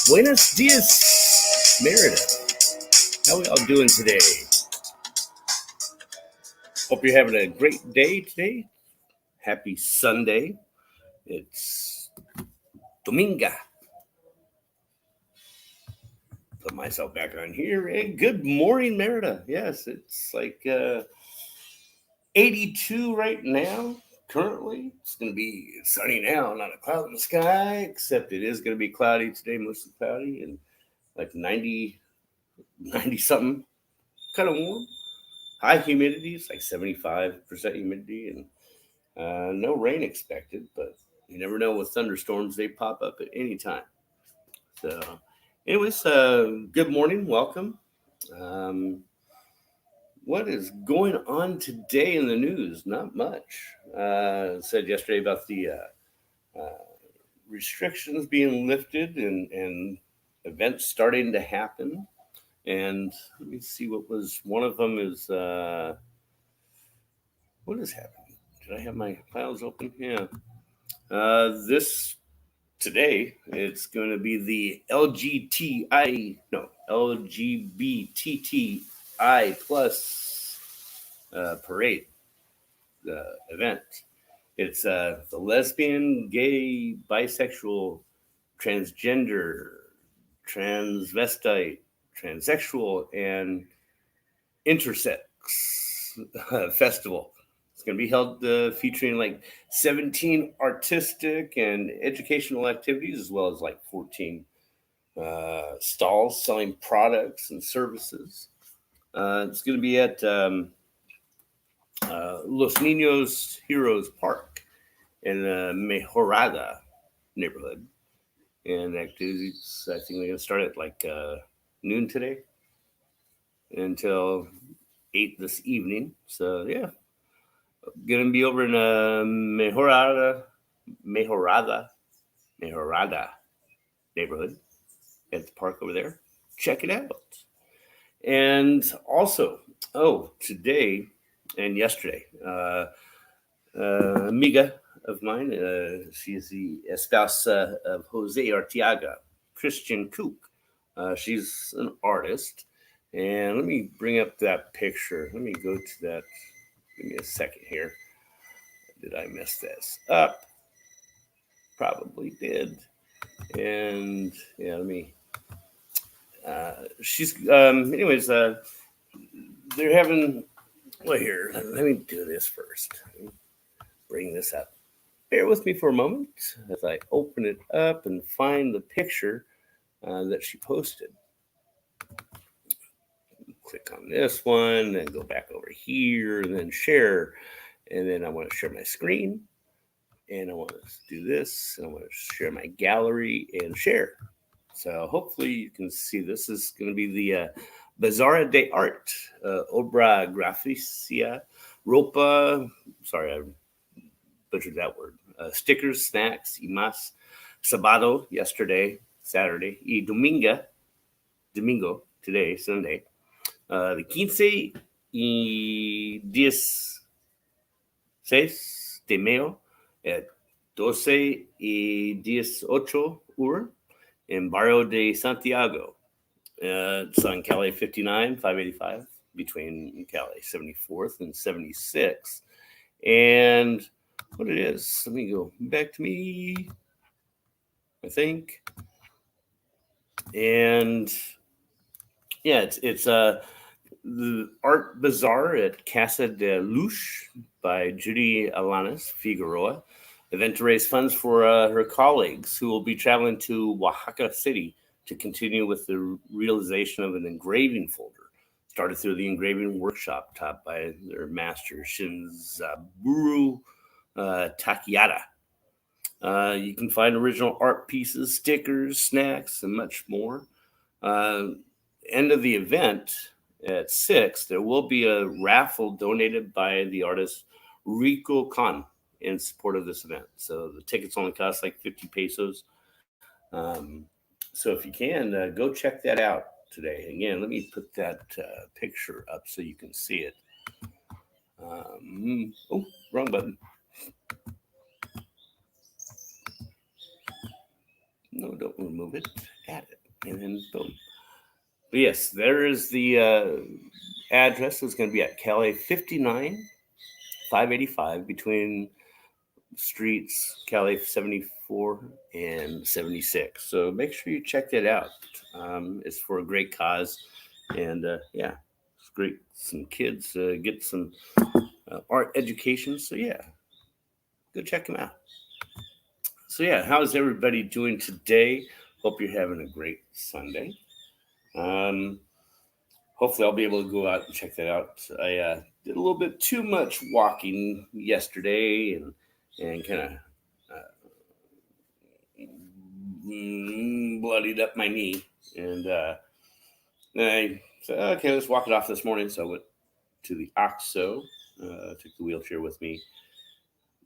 Buenos Dias Merida. How we all doing today? Hope you're having a great day today. Happy Sunday. It's Dominga. Put myself back on here. Hey, good morning, Merida. Yes, it's like 82 right now. Currently, it's going to be sunny now, not a cloud in the sky, except it is going to be cloudy today, mostly cloudy, and like 90 something, kind of warm. High humidity, it's like 75% humidity, and no rain expected, but you never know with thunderstorms, they pop up at any time. So, anyways, good morning, welcome. Um, what is going on today in the news? Not much. Said yesterday about the restrictions being lifted and events starting to happen. And let me see what was one of them is what is happening? Did I have my files open? Yeah. This today it's going to be the LGBTI plus parade event. It's the lesbian, gay, bisexual, transgender, transvestite, transsexual, and intersex festival. It's going to be held featuring like 17 artistic and educational activities, as well as like 14 stalls selling products and services. It's going to be at Los Niños Heroes Park in the Mejorada neighborhood. And activities, I think they're going to start at like noon today until 8 this evening. So, yeah, going to be over in Mejorada neighborhood at the park over there. Check it out. And also, today and yesterday, amiga of mine, she is the esposa of Jose Arteaga, Christian Kook. She's an artist. And let me bring up that picture. Let me go to that. Give me a second here. Did I mess this up? Probably did. And yeah, let me. She's anyways. They're having. Well, here. Let me do this first. Bring this up. Bear with me for a moment as I open it up and find the picture that she posted. Click on this one, then go back over here, and then share. And then I want to share my screen. And I want to do this. And I want to share my gallery and share. So hopefully you can see this is going to be the Bazaar de Art, Obra Graficia, Ropa. Sorry, I butchered that word. Stickers, snacks, y más. Sábado, yesterday, Saturday, y domingo, today, Sunday. The 15 y 16 de mayo at 12 y 18 hour in Barrio de Santiago. It's on Cali 59, 585, between Cali 74th and 76. And what it is, let me go back to me, I think. And yeah, it's the Art Bazaar at Casa de Luz by Judy Alanis Figueroa. Event to raise funds for her colleagues who will be traveling to Oaxaca City to continue with the realization of an engraving folder. Started through the engraving workshop taught by their master Shinzaburo Takayada. You can find original art pieces, stickers, snacks, and much more. End of the event at 6, there will be a raffle donated by the artist Rico Khan in support of this event. So the tickets only cost like 50 pesos. So if you can, go check that out today. Again, let me put that picture up so you can see it. Wrong button. No, don't remove it. add it, and then boom. But yes, there is the address. Is going to be at Calais 59 585 between streets Calais 74 and 76. So make sure you check that out. It's for a great cause, and yeah, it's great. Some kids get some art education. So yeah, go check them out. So yeah, how's everybody doing today? Hope you're having a great Sunday. Um, Hopefully, I'll be able to go out and check that out. I did a little bit too much walking yesterday, and kind of bloodied up my knee. And then I said, okay, let's walk it off this morning. So I went to the OXO, took the wheelchair with me.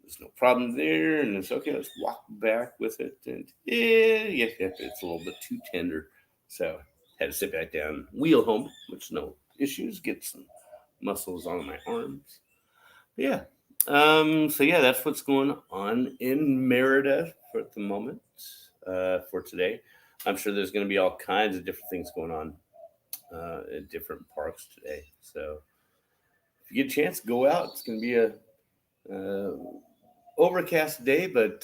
There's no problem there. And it's okay, let's walk back with it. And yeah, it's a little bit too tender. So had to sit back down, wheel home, which no issues, get some muscles on my arms. But yeah. So yeah, that's what's going on in Merida for the moment, for today. I'm sure there's going to be all kinds of different things going on in different parks today. So if you get a chance, go out. It's going to be a uh, overcast day, but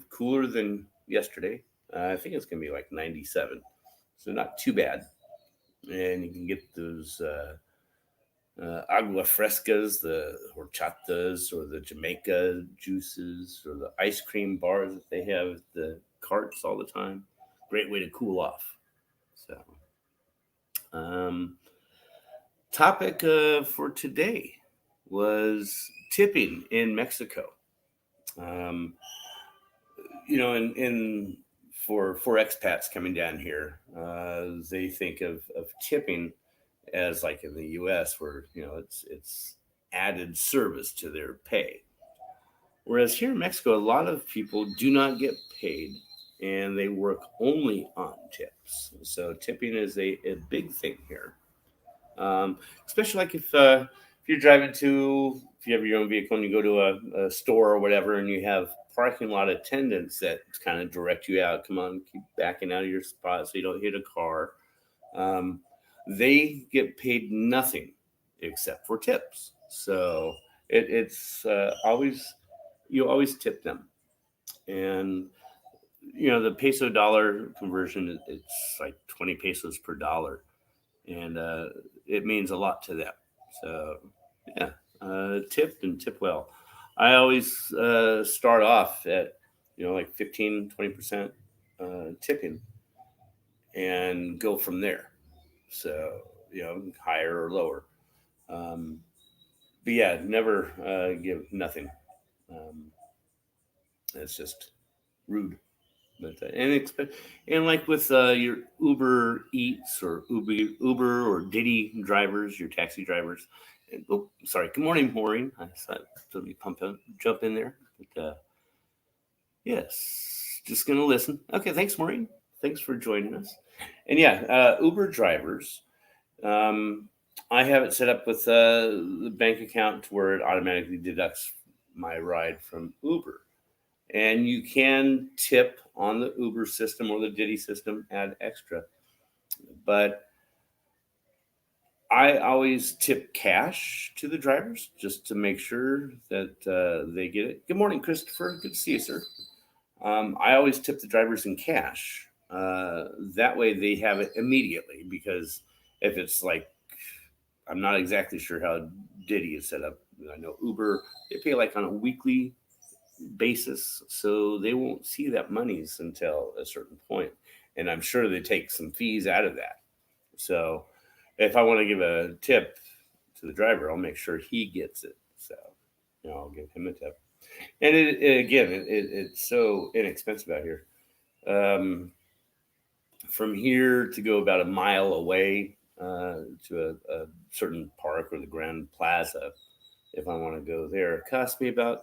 cooler than yesterday. I think it's going to be like 97, so not too bad. And you can get those agua frescas, the horchatas, or the Jamaica juices, or the ice cream bars that they have at the carts all the time. Great way to cool off. So, um, topic for today was tipping in Mexico. Um, in for expats coming down here, they think of tipping as like in the U.S., where it's added service to their pay. Whereas here in Mexico, a lot of people do not get paid, and they work only on tips. So tipping is a big thing here, especially like if you're driving to if you have your own vehicle and you go to a store or whatever, and you have parking lot attendants that kind of direct you out. Come on, keep backing out of your spot so you don't hit a car. Um, they get paid nothing except for tips. So it's always you always tip them, and the peso dollar conversion, it's like 20 pesos per dollar, and it means a lot to them. So yeah, tip and tip well. I always start off at like 15-20% tipping, and go from there. So higher or lower. Um, but yeah, never give nothing. Um, it's just rude. But and like with your Uber Eats or Uber or Diddy drivers, your taxi drivers. And, oh, sorry. Good morning, Maureen. I thought let me jump in there. But yes, just gonna listen. Okay, thanks, Maureen. Thanks for joining us. And yeah, Uber drivers. Um, I have it set up with the bank account to where it automatically deducts my ride from Uber. And you can tip on the Uber system or the Diddy system, add extra. But I always tip cash to the drivers just to make sure that they get it. Good morning, Christopher. Good to see you, sir. I always tip the drivers in cash. That way they have it immediately, because if it's like, I'm not exactly sure how Diddy is set up. I know Uber, they pay like on a weekly basis, so they won't see that monies until a certain point. And I'm sure they take some fees out of that. So if I want to give a tip to the driver, I'll make sure he gets it. So I'll give him a tip. And it's so inexpensive out here. Um, from here to go about a mile away to a certain park or the Grand Plaza, if I want to go there, it costs me about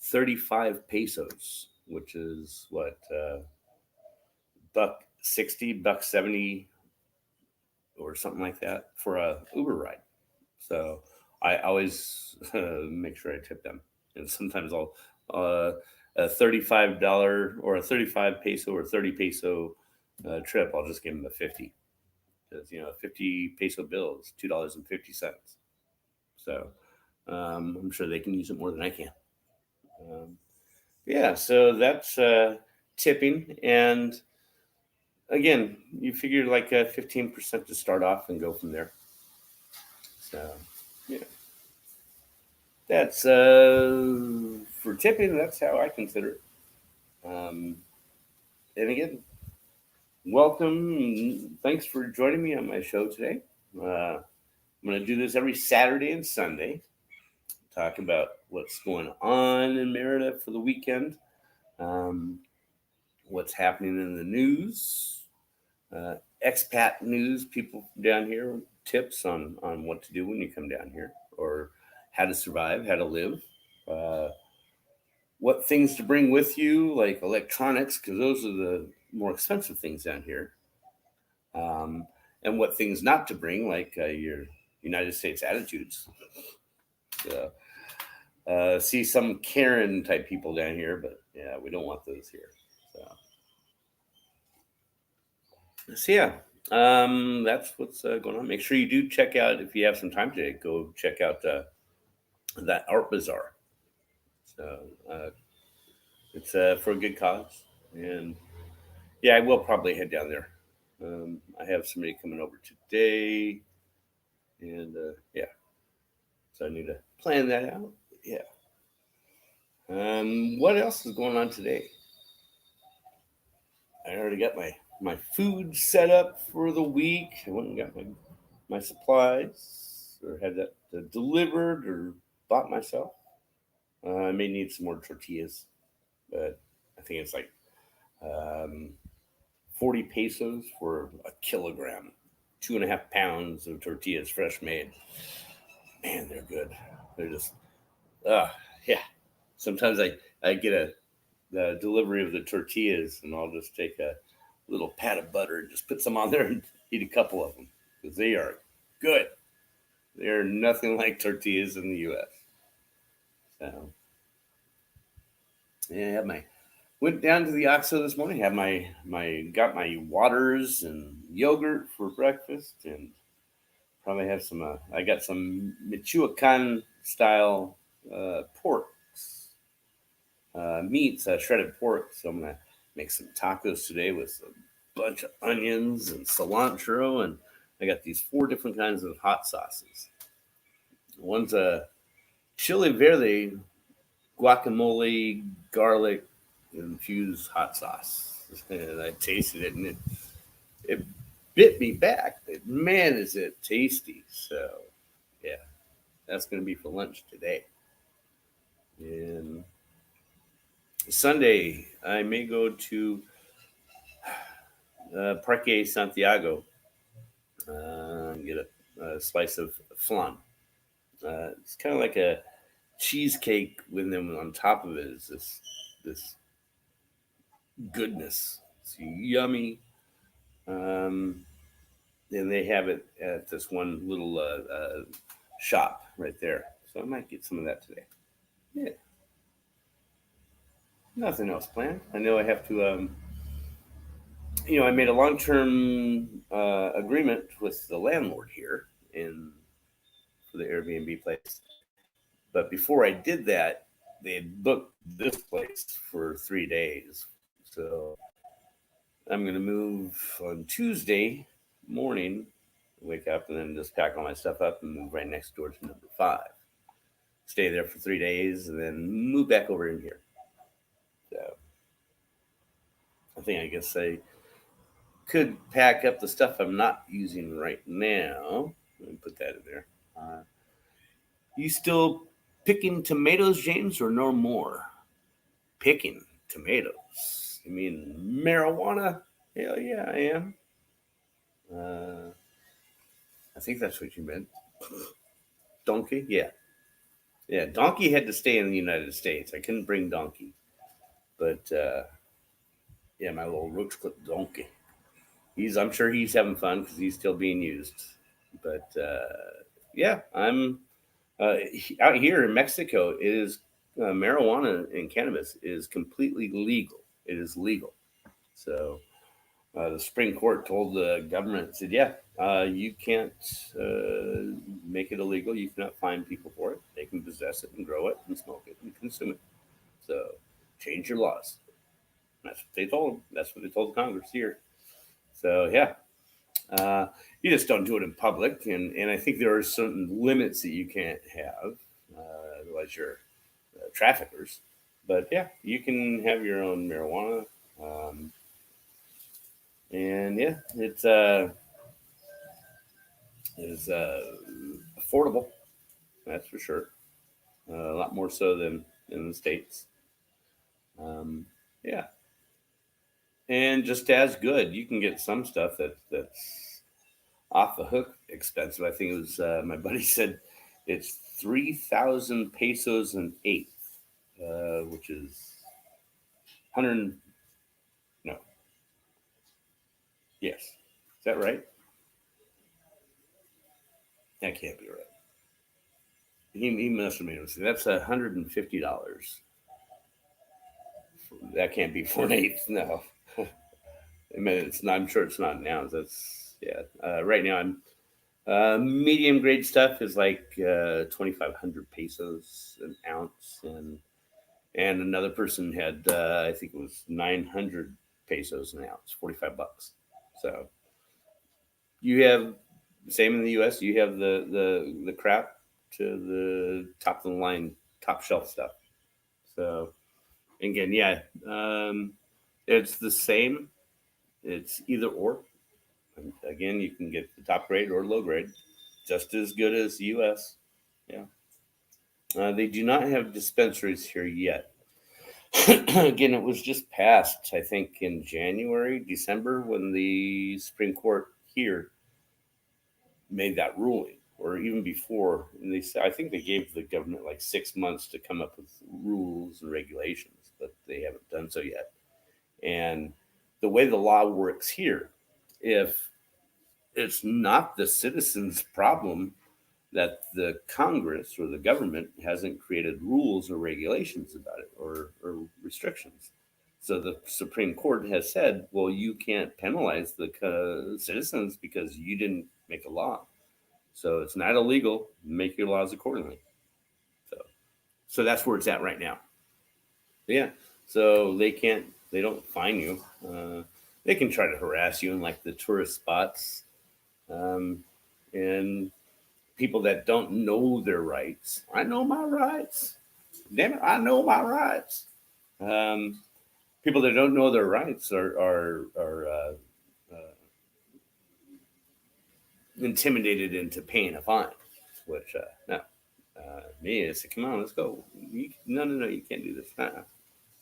35 pesos, which is what, buck 60, buck 70, or something like that for a Uber ride. So I always make sure I tip them, and sometimes I'll a $35 or a 35 peso or 30 peso trip, I'll just give them a 50 because 50 peso bill is $2.50. So I'm sure they can use it more than I can. Um, yeah, so that's tipping, and again, you figure like 15% to start off and go from there. So yeah, that's for tipping. That's how I consider it. Um, and again, welcome. Thanks for joining me on my show today. I'm going to do this every Saturday and Sunday. Talk about what's going on in Merida for the weekend, um, what's happening in the news, expat news, people down here, tips on what to do when you come down here, or how to survive, how to live, uh, what things to bring with you, like electronics, because those are the more expensive things down here, um, and what things not to bring, like your United States attitudes. So, see some Karen type people down here, but yeah, we don't want those here. So yeah, that's what's going on. Make sure you do check out if you have some time today. Go check out that art bazaar. So it's for a good cause, and yeah, I will probably head down there. I have somebody coming over today, and yeah, so I need to plan that out. Yeah. What else is going on today? I already got my food set up for the week. I went and got my supplies, or had that delivered, or bought myself. I may need some more tortillas, but I think it's like um, 40 pesos for a kilogram, 2.5 pounds of tortillas, fresh made. Man, they're good. They're just, uh, yeah. Sometimes I get the delivery of the tortillas, and I'll just take a little pat of butter and just put some on there and eat a couple of them because they are good. They are nothing like tortillas in the U.S. So yeah, I have my went down to the Oxo this morning. Have my got my waters and yogurt for breakfast, and probably have some. I got some Michoacan style porks, meats, shredded pork. So I'm gonna make some tacos today with a bunch of onions and cilantro, and I got these 4 different kinds of hot sauces. One's a chili verde guacamole, garlic infused hot sauce, and I tasted it, and it bit me back. But man, is it tasty! So yeah, that's going to be for lunch today. And Sunday, I may go to Parque Santiago, get a slice of flan. It's kind of like a cheesecake with them on top of it is this goodness. It's yummy. Um, and they have it at this one little shop right there. So I might get some of that today. Yeah, nothing else planned. I know I have to. I made a long-term agreement with the landlord here in for the Airbnb place. But before I did that, they had booked this place for 3 days. So I'm going to move on Tuesday morning, wake up, and then just pack all my stuff up and move right next door to number 5. Stay there for 3 days, and then move back over in here. So I guess I could pack up the stuff I'm not using right now. Let me put that in there. You still picking tomatoes, James, or no more? Picking tomatoes? You mean marijuana? Hell yeah, I am. Uh, I think that's what you meant. Donkey? Yeah. Yeah, Donkey had to stay in the United States. I couldn't bring Donkey. But yeah, my little roach clip Donkey. I'm sure he's having fun because he's still being used. But yeah, I'm out here in Mexico. It is marijuana and cannabis is completely legal. It is legal. So The Supreme Court told the government, said, yeah, you can't make it illegal. You cannot fine people for it. They can possess it and grow it and smoke it and consume it. So change your laws. That's what they told them. That's what they told Congress here. So, yeah, uh, you just don't do it in public. And I think there are certain limits that you can't have. Otherwise, you're traffickers. But yeah, you can have your own marijuana. Um, and yeah, it's affordable. That's for sure. A lot more so than in the states. Um, yeah, and just as good. You can get some stuff that's off the hook expensive. I think it was my buddy said it's 3,000 pesos an eighth, which is 100. No, yes, is that right? That can't be right. He must have made a mistake. That's $150. That can't be for an eighth. No, I mean it's not. I'm sure it's not an ounce. That's yeah. Right now, I'm medium grade stuff is like 2,500 pesos an ounce, and another person had I think it was 900 pesos an ounce, $45. So you have same in the U.S. You have the crap to the top of the line, top shelf stuff. So again, yeah, it's the same. It's either or. And again, you can get the top grade or low grade, just as good as the U.S. Yeah, they do not have dispensaries here yet. Again, it was just passed, I think, in January, December, when the Supreme Court here made that ruling, or even before. And they said, I think they gave the government like 6 months to come up with rules and regulations, but they haven't done so yet. And the way the law works here, if it's not the citizens' problem that the Congress or the government hasn't created rules or regulations about it, or restrictions. So the Supreme Court has said, well, you can't penalize the citizens because you didn't make a law. So it's not illegal. Make your laws accordingly. So, so that's where it's at right now. Yeah. So they don't fine you. They can try to harass you in like the tourist spots. Um, and people that don't know their rights. I know my rights. Damn it, I know my rights. Um, People that don't know their rights are intimidated into paying a fine, which no. Me, it's come on, let's go. No, you can't do this.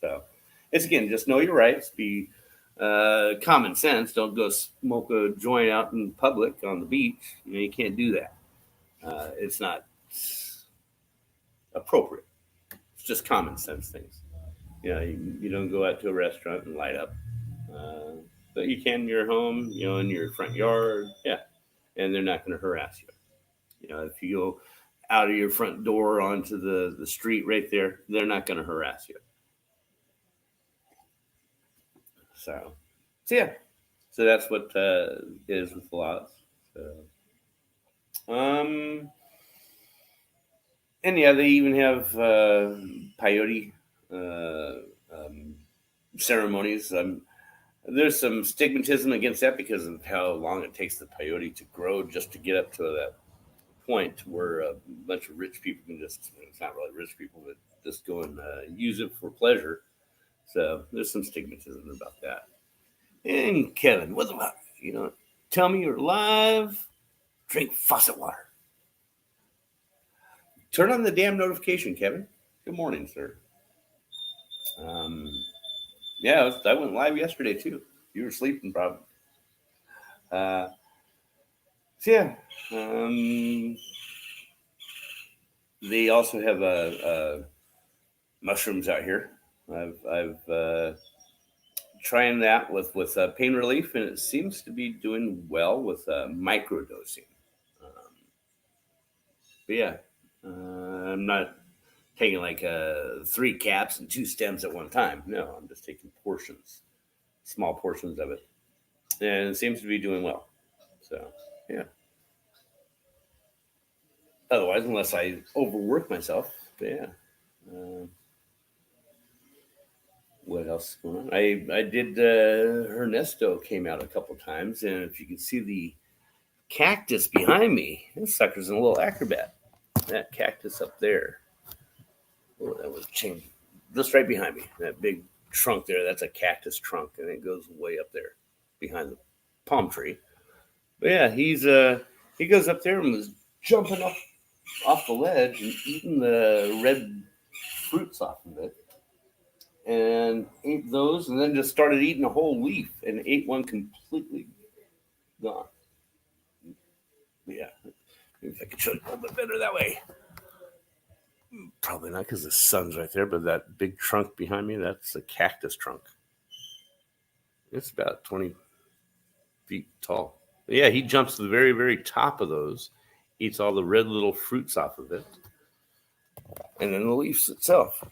So it's again, just know your rights. Be common sense. Don't go smoke a joint out in public on the beach. You can't do that. It's not appropriate. It's just common sense things. You don't go out to a restaurant and light up, uh, but you can in your home, in your front yard, yeah, and they're not going to harass you. If you go out of your front door onto the street right there, they're not going to harass you. So, so yeah, so that's what is with the laws. So, um, and yeah, they even have peyote uh, um, ceremonies. There's some stigmatism against that because of how long it takes the peyote to grow just to get up to that point where a bunch of rich people can just, it's not really rich people, but just go and use it for pleasure. So there's some stigmatism about that. And Kevin, what about, tell me you're live, drink faucet water. Turn on the damn notification, Kevin. Good morning, sir. Um, yeah, I went live yesterday too. You were sleeping probably. Uh, so yeah, um, they also have mushrooms out here. I've trying that with pain relief, and it seems to be doing well with microdosing. Um, but yeah, I'm not taking like 3 caps and 2 stems at one time. No, I'm just taking portions, small portions of it. and it seems to be doing well. So yeah. Otherwise, unless I overwork myself, but yeah. Uh, what else is going on? I did Ernesto came out a couple times, and if you can see the cactus behind me, this sucker's a little acrobat. That cactus up there. Oh, that was changing. Just right behind me, that big trunk there. That's a cactus trunk, and it goes way up there behind the palm tree. But yeah, he goes up there and was jumping up off the ledge and eating the red fruits off of it, and ate those, and then just started eating a whole leaf and ate one completely gone. Yeah, if I could show you a little bit better that way. Probably not because the sun's right there, but that big trunk behind me, that's a cactus trunk. It's about 20 feet tall. But yeah, he jumps to the very, very top of those, eats all the red little fruits off of it, and then the leaves itself.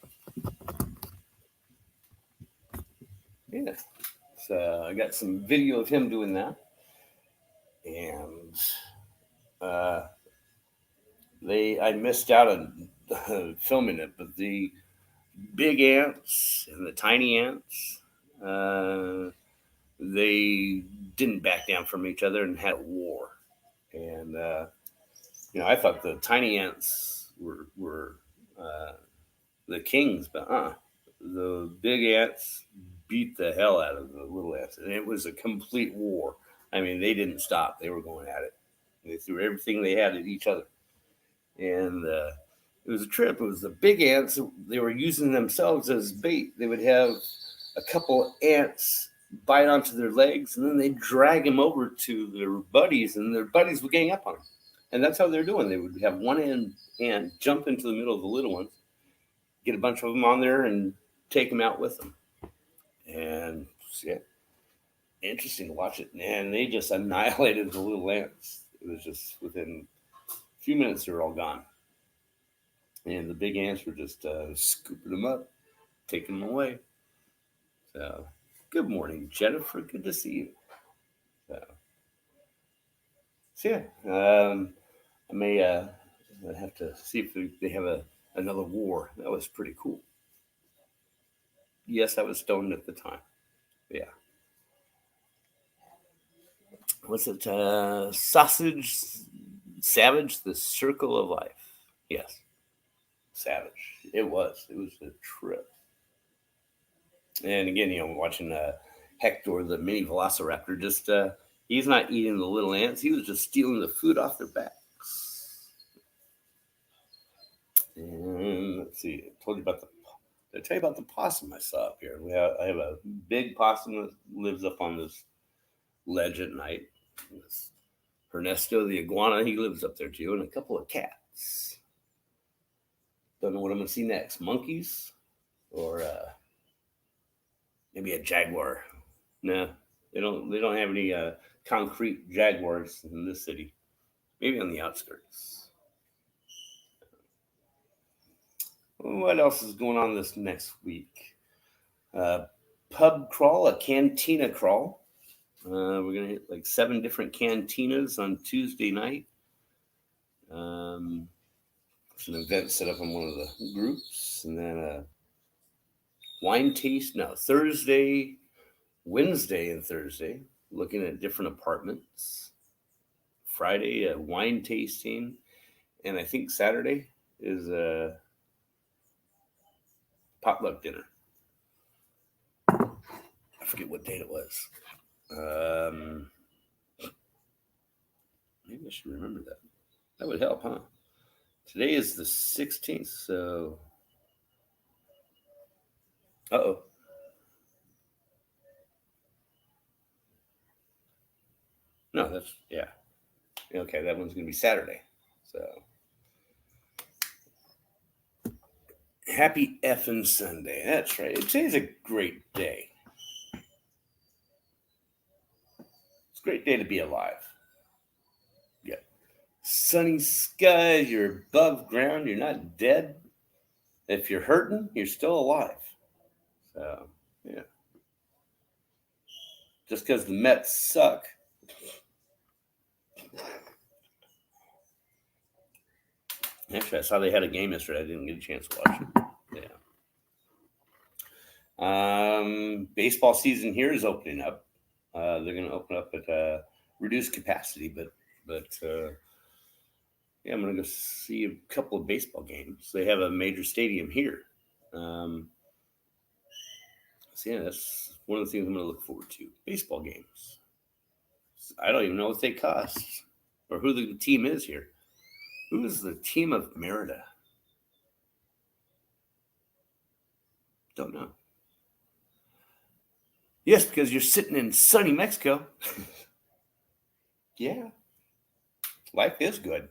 Yeah. So I got some video of him doing that. And uh, I missed out on filming it, but the big ants and the tiny ants, they didn't back down from each other and had a war. And I thought the tiny ants were the kings, but the big ants beat the hell out of the little ants, and it was a complete war. I mean, they didn't stop; they were going at it. They threw everything they had at each other, and it was a trip. It was the big ants. They were using themselves as bait. They would have a couple ants bite onto their legs, and then they drag them over to their buddies, and their buddies would gang up on them. And that's how they're doing. They would have one ant jump into the middle of the little ones, get a bunch of them on there, and take them out with them. And yeah, interesting to watch it. And they just annihilated the little ants. It was just within a few minutes, they were all gone. And the big ants were just scooping them up, taking them away. So, good morning, Jennifer. Good to see you. So yeah, I may have to see if they have another war. That was pretty cool. Yes, I was stoned at the time. Yeah. Was it Sausage Savage, The Circle of Life? Yes. Savage. It was. It was a trip. And again, watching Hector, the mini velociraptor, just he's not eating the little ants. He was just stealing the food off their backs. And let's see. Did I tell you about the possum I saw up here? I have a big possum that lives up on this ledge at night. This Ernesto the iguana, he lives up there too, and a couple of cats. Don't know what I'm going to see next. Monkeys or maybe a jaguar. No, they don't. They don't have any concrete jaguars in this city. Maybe on the outskirts. What else is going on this next week? Uh, Pub crawl, a cantina crawl. We're gonna hit like 7 different cantinas on Tuesday night. It's an event set up in one of the groups, and then wine taste. No, Thursday, Wednesday, and Thursday, looking at different apartments. Friday, a wine tasting, and I think Saturday is a potluck dinner. I forget what date it was. Maybe I should remember that. That would help, huh? Today is the 16th, so. Uh-oh. No, that's, yeah. Okay, that one's going to be Saturday. So. Happy effing Sunday. That's right. Today's a great day. It's a great day to be alive. Yeah. Sunny skies, you're above ground, you're not dead. If you're hurting, you're still alive. So, yeah. just because the Mets suck. Actually, I saw they had a game yesterday. I didn't get a chance to watch it. Yeah. Baseball season here is opening up. They're going to open up at reduced capacity, but yeah, I'm going to go see a couple of baseball games. They have a major stadium here. So yeah, that's one of the things I'm going to look forward to. Baseball games. I don't even know what they cost or who the team is here. Who is the team of Merida? Don't know. Yes, because you're sitting in sunny Mexico. Yeah. Life is good.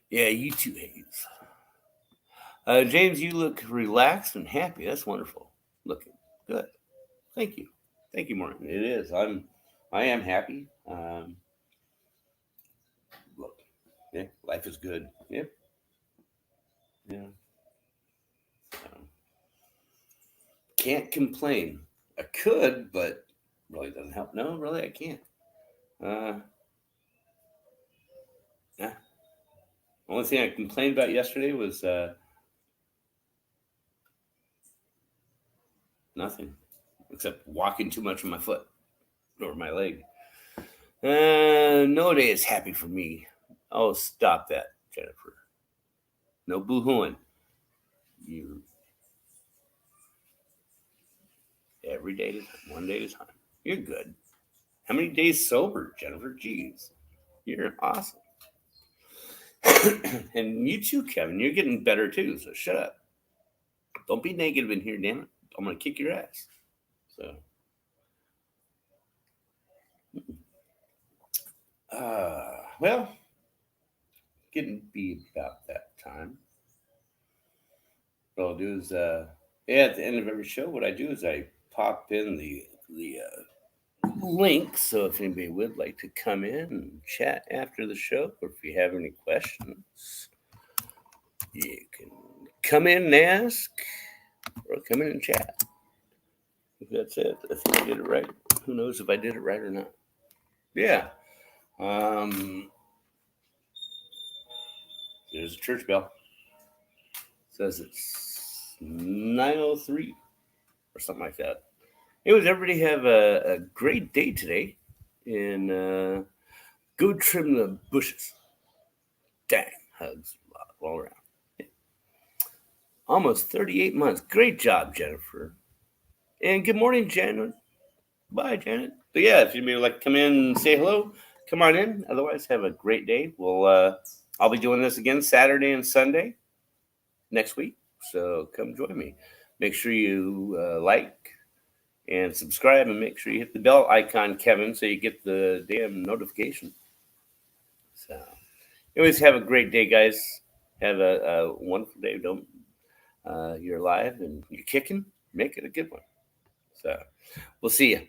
Yeah, you too, Hayes. James, you look relaxed and happy. That's wonderful. Looking good. Thank you. Thank you, Martin. It is. I am happy. Look, yeah, life is good. Yeah. Yeah. Can't complain. I could, but really doesn't help. No, really, I can't. Uh, yeah. Only thing I complained about yesterday was nothing, except walking too much on my foot or my leg. No day is happy for me. Oh, stop that, Jennifer. No boo-hooing. You every day, one day at a time. You're good. How many days sober, Jennifer? Jeez, you're awesome. And you too, Kevin. You're getting better too. So shut up. Don't be negative in here, damn it. I'm gonna kick your ass. So, well, getting to be about that time. What I'll do is, yeah, at the end of every show, what I do is I pop in the link. So if anybody would like to come in and chat after the show, or if you have any questions, you can come in and ask, or come in and chat. If that's it. I think I did it right. Who knows if I did it right or not? Yeah. There's a church bell. Says it's 9:03 or something like that. Anyways, everybody have a great day today, and go trim the bushes. Dang, hugs all around. Almost 38 months. Great job, Jennifer. And good morning, Janet. Bye, Janet. But yeah, if you'd like to come in and say hello, come on in. Otherwise, have a great day. I'll be doing this again Saturday and Sunday next week. So come join me. Make sure you like and subscribe, and make sure you hit the bell icon, Kevin, so you get the damn notification. So, anyways, have a great day, guys. Have a wonderful day. Don't you're alive and you're kicking. Make it a good one. So, we'll see you.